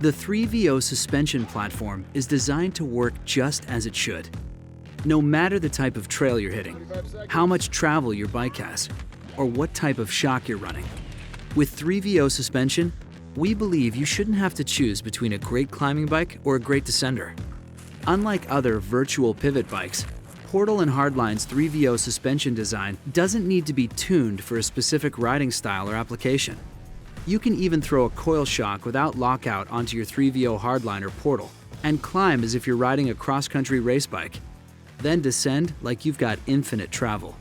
The 3VO suspension platform is designed to work just as it should. No matter the type of trail you're hitting, how much travel your bike has, or what type of shock you're running. With 3VO suspension, we believe you shouldn't have to choose between a great climbing bike or a great descender. Unlike other virtual pivot bikes, Portal and Hardline's 3VO suspension design doesn't need to be tuned for a specific riding style or application. You can even throw a coil shock without lockout onto your 3VO Hardline or Portal and climb as if you're riding a cross-country race bike. Then descend like you've got infinite travel.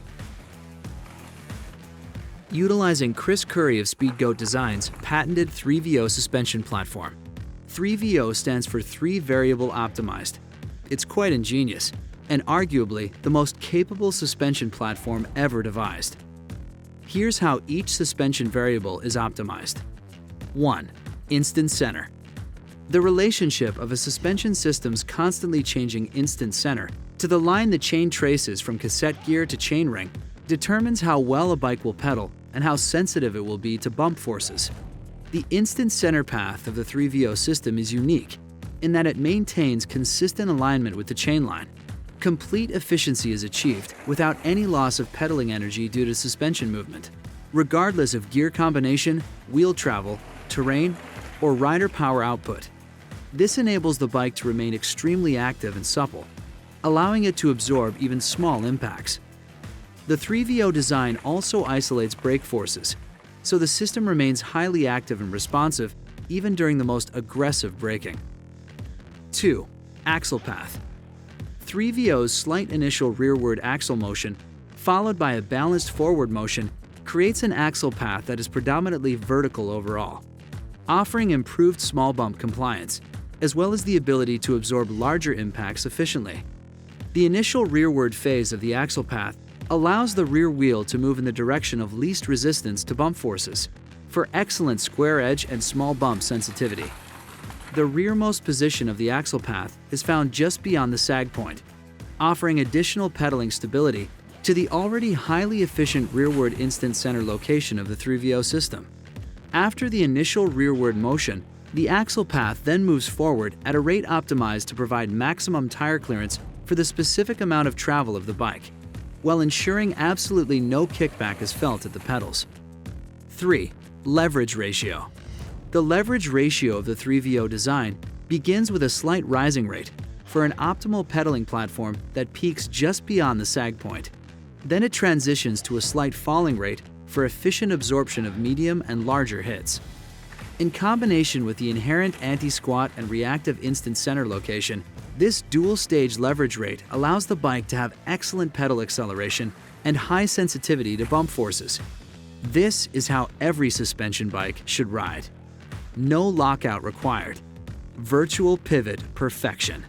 Utilizing Chris Curry of Speedgoat Design's patented 3VO suspension platform. 3VO stands for 3 Variable Optimized. It's quite ingenious, and arguably the most capable suspension platform ever devised. Here's how each suspension variable is optimized. 1. Instant center. The relationship of a suspension system's constantly changing instant center to the line the chain traces from cassette gear to chainring determines how well a bike will pedal and how sensitive it will be to bump forces. The instant center path of the 3VO system is unique in that it maintains consistent alignment with the chain line. Complete efficiency is achieved without any loss of pedaling energy due to suspension movement, regardless of gear combination, wheel travel, terrain, or rider power output. This enables the bike to remain extremely active and supple, allowing it to absorb even small impacts. The 3VO design also isolates brake forces, so the system remains highly active and responsive even during the most aggressive braking. 2. Axle path. 3VO's slight initial rearward axle motion, followed by a balanced forward motion, creates an axle path that is predominantly vertical overall, offering improved small bump compliance, as well as the ability to absorb larger impacts efficiently. The initial rearward phase of the axle path allows the rear wheel to move in the direction of least resistance to bump forces, for excellent square edge and small bump sensitivity. The rearmost position of the axle path is found just beyond the sag point, offering additional pedaling stability to the already highly efficient rearward instant center location of the 3VO system. After the initial rearward motion, the axle path then moves forward at a rate optimized to provide maximum tire clearance for the specific amount of travel of the bike, while ensuring absolutely no kickback is felt at the pedals. 3. Leverage ratio. The leverage ratio of the 3VO design begins with a slight rising rate for an optimal pedaling platform that peaks just beyond the sag point. Then it transitions to a slight falling rate for efficient absorption of medium and larger hits. In combination with the inherent anti-squat and reactive instant center location, this dual-stage leverage rate allows the bike to have excellent pedal acceleration and high sensitivity to bump forces. This is how every suspension bike should ride. No lockout required. Virtual pivot perfection.